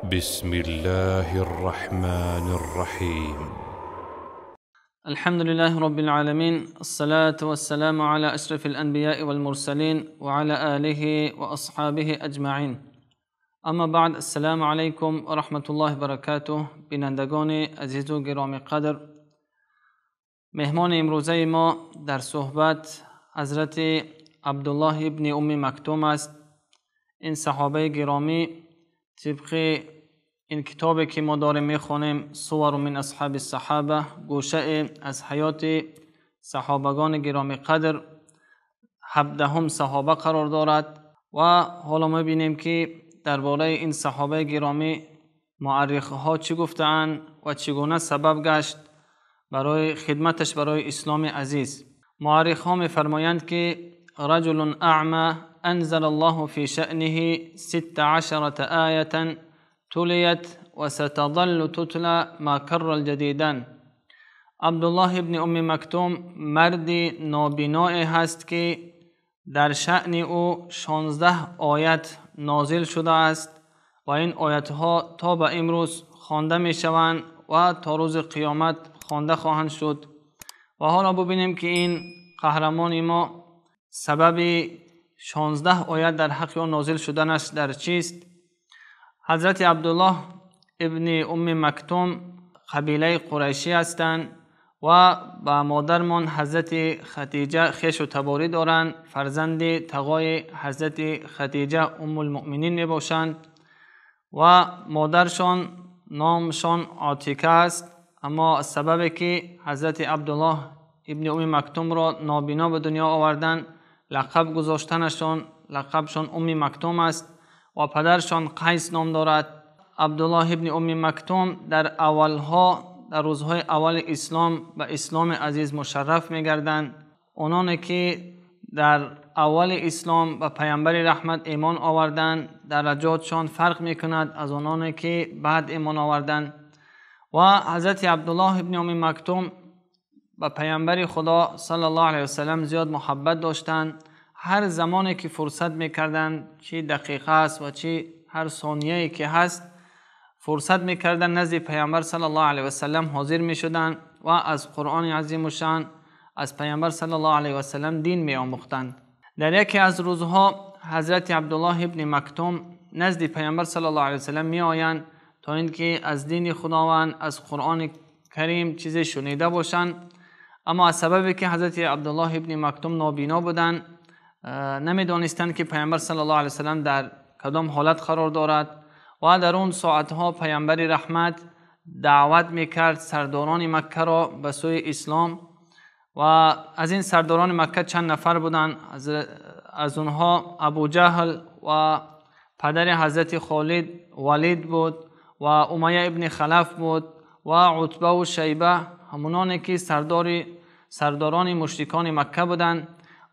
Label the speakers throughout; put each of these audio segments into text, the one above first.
Speaker 1: بسم الله الرحمن الرحيم.
Speaker 2: الحمد لله رب العالمين، الصلاة والسلام على أشرف الأنبياء والمرسلين وعلى آله وأصحابه أجمعين. اما بعد، السلام علیکم و رحمت الله وبرکاته. بینندگان عزیز و گرامی قدر، مهمان امروزه ما در صحبت حضرت عبدالله ابن مکتوم است. این صحابه گرامی طبق این کتابی که ما داریم میخونیم، صور من اصحاب الصحابه، گوشه از حیات صحابگان گرامی قدر، 17 صحابه قرار دارد. و حالا ما بینیم که درباره این صحابه گرامی مورخ ها چی گفتند و چگونه سبب گشت برای خدمتش برای اسلام عزیز. مورخ ها میفرمایند که رجل اعمى انزل الله في شأنه 16 آیه تلیت و ستظل تتلى ما کر الجدیدن. عبدالله ابن مکتوم مردی نابینای هست که در شأن او 16 آیت نازل شده است و این آیت ها تا به امروز خوانده می شوند و تا روز قیامت خوانده خواهند شد. و حالا ببینیم که این قهرمان ما سبب 16 آیت در حق او نازل شدنش در چیست؟ حضرت عبدالله ابن مکتوم قبیله قریشی هستند و با مادرمان حضرت خدیجه خویش و تباری دارند. فرزند تقای حضرت خدیجه المؤمنین می باشند و مادرشان نامشان عاتکه است. اما از سببی که حضرت عبدالله ابن مکتوم را نابینا به دنیا آوردن، لقب گذاشتنشان لقبشان مکتوم است و پدرشان قیس نام دارد. عبدالله ابن مکتوم در روزهای اول اسلام به اسلام عزیز مشرف می‌گردند. آنانی که در اول اسلام به پیامبر رحمت ایمان آوردند درجاتشان فرق می‌کند از آنانی که بعد ایمان آوردند. و حضرت عبدالله ابن مکتوم به پیامبر خدا صلی الله علیه و سلم زیاد محبت داشتند. هر زمانی که فرصت می‌کردند، چه دقیقه است و چه هر ثانیه‌ای که هست، فرصت میکردن نزد پیامبر صلی الله علیه و سلم حاضر میشدند و از قرآن عظیم و شان از پیامبر صلی الله علیه و سلم دین میآموختند. در یکی از روزها حضرت عبدالله ابن مکتوم نزد پیامبر صلی الله علیه و سلم میآیند تا اینکه از دین خداوند، از قرآن کریم چیزی شنیده باشند. اما از سببی که حضرت عبدالله ابن مکتوم نابینا بودند، نمیدانستند که پیامبر صلی الله علیه و سلم در کدام حالت قرار دارد. و در اون ساعتها پیامبر رحمت دعوت میکرد سرداران مکه را به سوی اسلام. و از این سرداران مکه چند نفر بودند. از اونها ابو جهل و پدر حضرت خالد ولید بود و امیه ابن خلف بود و عتبه و شیبه، همونانی که سرداران مشرکان مکه بودند.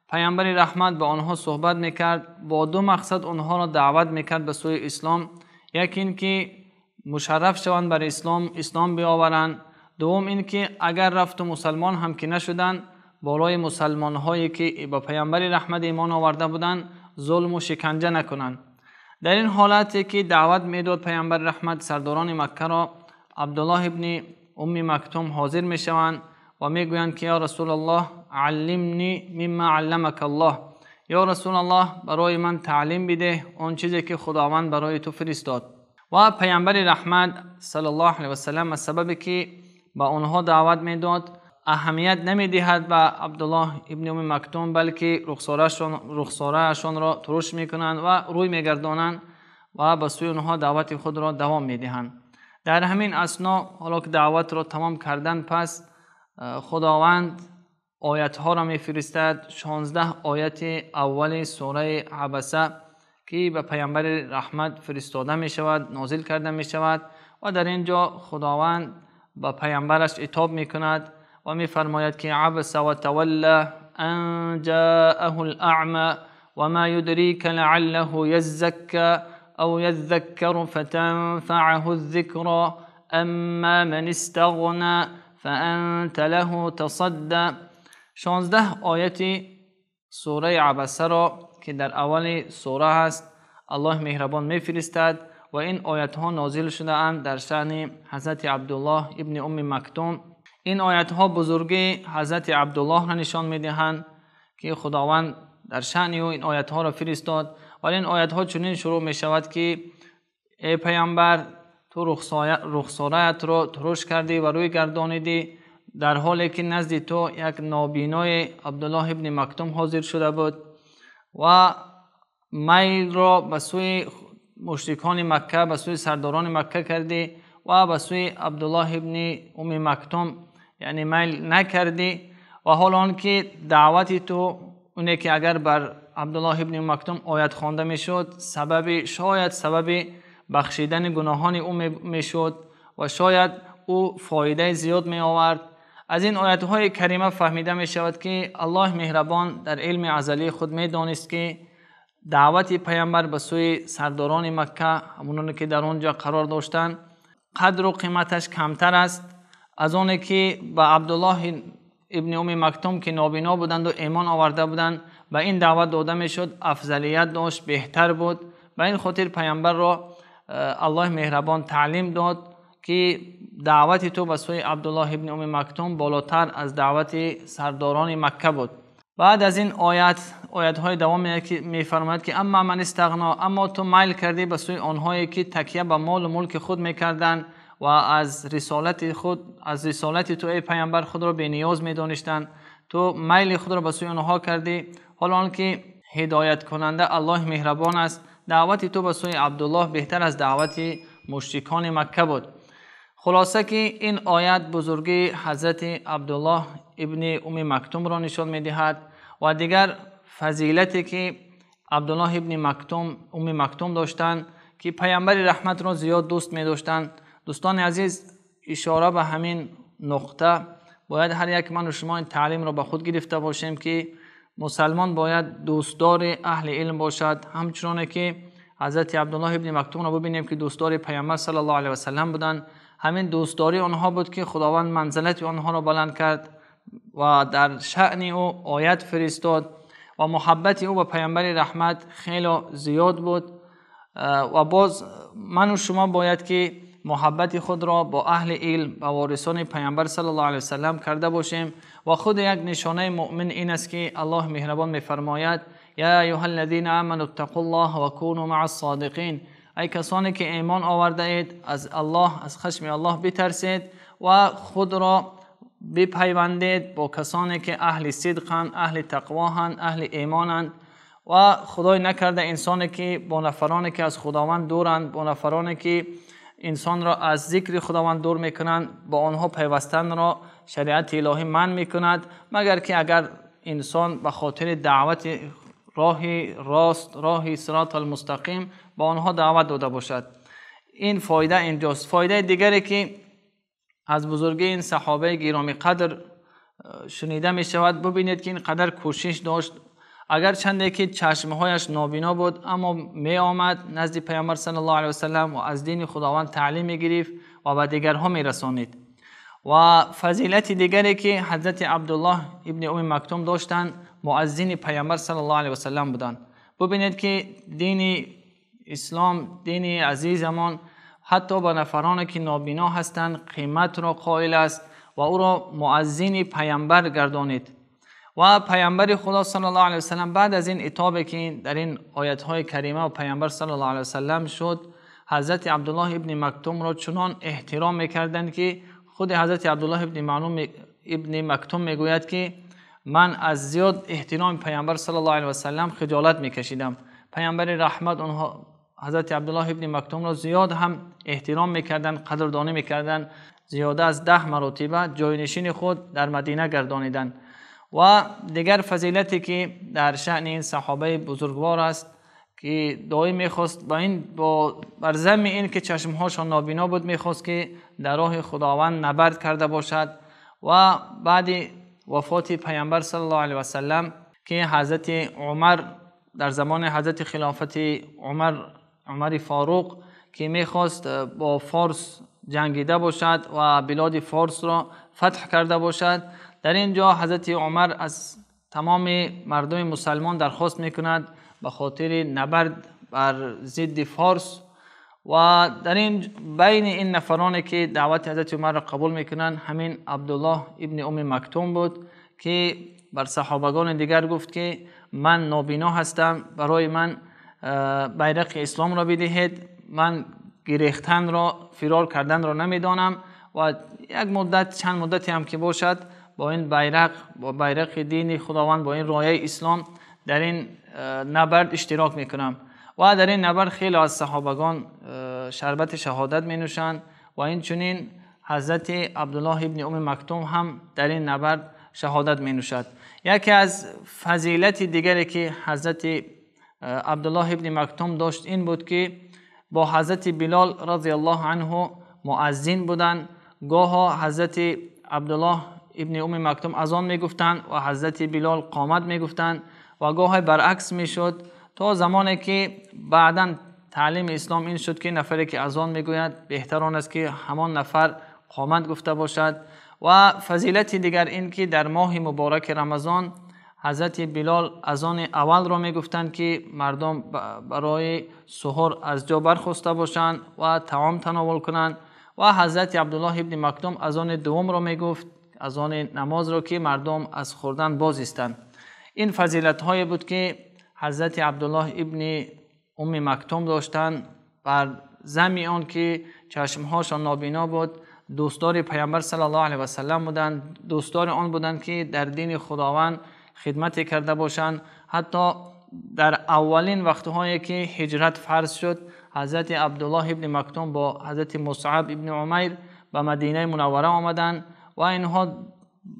Speaker 2: پیامبر رحمت با آنها صحبت میکرد، با دو مقصد آنها را دعوت میکرد به سوی اسلام. یکی این که مشرف شوند بر اسلام بیاورند. دوم این که اگر رفت و مسلمان هم که نشدند، بالای مسلمان هایی که با پیامبر رحمت ایمان آورده بودند ظلم و شکنجه نکنند. در این حالتی که دعوت میداد پیامبر رحمت سرداران مکه را، عبدالله ابن مکتوم حاضر میشوند و میگویند که یا رسول الله علمنی مما علمک الله، یا رسول الله برای من تعلیم بده اون چیزی که خداوند برای تو فرستاد. و پیامبر رحمت صلی الله علیه و سلم از سببی که با اونها دعوت میداد اهمیت نمیدهد به عبدالله ابن مکتوم، بلکه رخسارهشان را ترش میکنند و روی میگردانند و به سوی اونها دعوت خود را دوام میدهند. در همین اثنا حالا که دعوت را تمام کردن، پس خداوند آیت ها را میفرستد. 16 آیت اول سوره عبسه که به پیامبر رحمت فرستاده می شود، نازل کرده می شود و در اینجا خداوند به پیامبرش عتاب می کند و می فرماید که عبس و تولی ان جاءه الاعمى و ما یدریک لعله یزکی او یذکر فتنفعه الذکر اما من استغنى فانت له تصدى. 16 آیت سوره عبسه را که در اول سوره هست الله مهربان میفرستد و این آیت ها نازل شده اند در شأن حضرت عبدالله ابن ام مکتوم. این آیت ها بزرگی حضرت عبدالله را نشان میدهند که خداوند در شأن او این آیت ها را فرستاد. ولی این آیت ها چنین شروع می شود که ای پیامبر تو رخساره‌ات را ترش کردی و روی گردانیدی، در حالی که نزد تو یک نابینای عبدالله ابن مکتوم حاضر شده بود و میل را به سوی مشرکان مکه، به سوی سرداران مکه کردی و به سوی عبدالله ابن ام مکتوم یعنی میل نکردی. و حال آنکه دعوت تو اونه که اگر بر عبدالله ابن مکتوم آیت خوانده میشد شاید سبب بخشیدن گناهان او میشد و شاید او فایده زیاد می آورد. از این آیت های کریمه فهمیده می شود که الله مهربان در علم ازلی خود می دانست که دعوت پیامبر به سوی سرداران مکه، همونانی که در آنجا قرار داشتند، قدر و قیمتش کمتر است از آنی که به عبدالله ابن ام مکتوم که نابینا بودند و ایمان آورده بودند به این دعوت داده می شد، افضلیت داشت، بهتر بود. به این خاطر پیامبر را الله مهربان تعلیم داد که دعوت تو به سوی عبدالله ابن ام مکتوم بالاتر از دعوت سرداران مکه بود. بعد از این آیت های دوام می‌فرماید که اما من استغنا، اما تو میل کردی به سوی آنهایی که تکیه به مال و ملک خود می‌کردند و از رسالت تو ای پیامبر خود را بی‌نیاز می‌دانستند. تو میل خود را به سوی آنها کردی، حال آنکه هدایت کننده الله مهربان است. دعوت تو به سوی عبدالله بهتر از دعوت مشرکان مکه بود. خلاصه که این آیت بزرگی حضرت عبدالله ابن ام مکتوم را نشان می‌دهد و دیگر فضیلتی که عبدالله ابن ام مکتوم داشتند که پیامبر رحمت را زیاد دوست می‌داشتند. دوستان عزیز، اشاره به همین نقطه باید هر یک من و شما این تعلیم را به خود گرفته باشیم که مسلمان باید دوستدار اهل علم باشد، همچنانه که حضرت عبدالله ابن مکتوم را ببینیم که دوستدار پیامبر صلی الله علیه و سلم بودند. همین دوستداری آنها بود که خداوند منزلت آنها را بلند کرد و در شأن او آیت فرستاد و محبت او به پیامبر رحمت خیلی زیاد بود. و باز من و شما باید که محبت خود را با اهل علم و وارثان پیامبر صلی الله علیه و سلم کرده باشیم. و خود یک نشانه مؤمن این است که الله مهربان می‌فرماید یا ایها الذین آمنوا اتقوا الله و کونوا مع الصادقین، ای کسانی که ایمان آورده اید از الله، از خشم الله بترسید و خود را بپیوندید با کسانی که اهل صدقند، اهل تقواهند، اهل ایمانند. و خدای نکرده انسانی که با نفرانی که از خداوند دورند، با نفرانی که انسان را از ذکر خداوند دور میکنند، با آنها پیوستن را شریعت الهی منع میکند، مگر که اگر انسان به خاطر دعوت راه راست، راه صراط المستقیم با آنها دعوت داده باشد. این فایده اینجاست. فایده دیگری که از بزرگی این صحابه گرامی قدر شنیده می شود، ببینید که این قدر کوشش داشت، اگر چنده که چشمهایش نابینا بود اما می آمد نزد پیامبر صلی الله علیه و سلم و از دین خداوند تعلیم می گرفت و به دیگرها می رسانید. و فضیلت دیگری که حضرت عبدالله ابن ام مکتوم داشتند، مؤذن پیامبر صلی الله علیه و سلم بودند. ببینید که دین اسلام، دین عزیزمان، حتی با نفرانی که نابینا هستند قیمت را قائل است و او را مؤذن پیامبر گردانید. و پیامبر خدا صلی الله علیه و سلم بعد از این عتابی که در این آیات های کریمه و پیامبر صلی الله علیه و سلم شد، حضرت عبدالله ابن مکتوم را چنان احترام میکردند که خود حضرت عبدالله ابن مکتوم میگوید که من از زیاد احترام پیامبر صلی الله علیه و سلم خجالت میکشیدم. پیامبر رحمت اونها حضرت عبدالله ابن مکتوم را زیاد هم احترام میکردند، قدردانی میکردند، زیاده از 10 مرتبه جاینشین خود در مدینه گردانیدند. و دیگر فضیلتی که در شأن این صحابه بزرگوار است که دائم میخواست بر ضمن این که چشمهاشان نابینا بود میخواست که در راه خداوند نبرد کرده باشد. و بعد وفات پیامبر صلی الله علیه و سلم که حضرت عمر در زمان حضرت خلافت عمر فاروق که میخواست با فارس جنگیده باشد و بلاد فارس را فتح کرده باشد، در اینجا حضرت عمر از تمام مردم مسلمان درخواست میکند به خاطر نبرد بر ضد فارس و در این بین این نفرانی که دعوت حضرت عمر را قبول میکنن همین عبدالله ابن ام مکتوم بود که بر صحابگان دیگر گفت که من نابینا هستم، برای من بیرق اسلام را بدهید، من گریختن را فرار کردن را نمیدانم و یک مدت چند مدتی هم که باشد با این بیرق، با بیرق دین خداوند، با این رایه اسلام در این نبرد اشتراک میکنم. و در این نبرد خیلی از صحابگان شربت شهادت می نوشند و این چنین حضرت عبدالله ابن ام مکتوم هم در این نبرد شهادت می نوشد. یکی از فضیلت دیگری که حضرت عبدالله ابن مکتوم داشت این بود که با حضرت بلال رضی الله عنه مؤذن بودند. گاه حضرت عبدالله ابن ام مکتوم اذان می گفتند و حضرت بلال قامت می گفتند و گاه برعکس می شد، تا زمانی که بعداً تعلیم اسلام این شد که نفری که اذان میگوید بهتر آن است که همان نفر قامت گفته باشد. و فضیلت دیگر این که در ماه مبارک رمضان حضرت بلال اذان اول را میگفتند که مردم برای سحور از جا برخاسته باشند و طعام تناول کنند و حضرت عبدالله ابن مکتوم اذان دوم را میگفت، اذان نماز را، که مردم از خوردن باز ایستند. این فضیلت های بود که حضرت عبدالله ابن ام مکتوم داشتند. بر ضمن آن که چشمهاشان نابینا بود، دوستدار پیامبر صلی الله علیه و سلم بودند، دوستدار آن بودند که در دین خداوند خدمت کرده باشند. حتی در اولین وقتهایی که هجرت فرض شد، حضرت عبدالله ابن مکتوم با حضرت مصعب ابن عمیر به مدینه منوره آمدند و اینها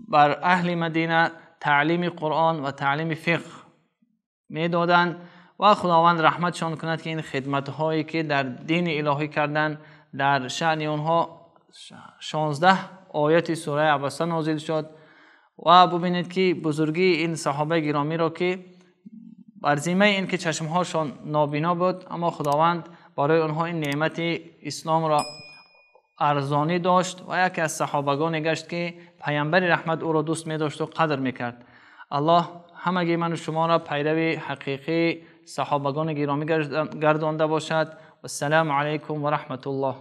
Speaker 2: بر اهل مدینه تعلیم قرآن و تعلیم فقه می دادند و خداوند رحمتشان کند که این خدمت‌هایی که در دین الهی کردند، در شأن آنها 16 آیت سوره عبسه نازل شد. و ببینید که بزرگی این صحابه گرامی را که بر ذمه این که چشمهاشان نابینا بود، اما خداوند برای آنها این نعمت اسلام را ارزانی داشت و یکی از صحابگان گشت که پیامبر رحمت او را دوست می داشت و قدر می کرد. الله همگی من و شما را پیرو حقیقی صحابگان گرامی گردانده باشد. و السلام علیکم و رحمت الله.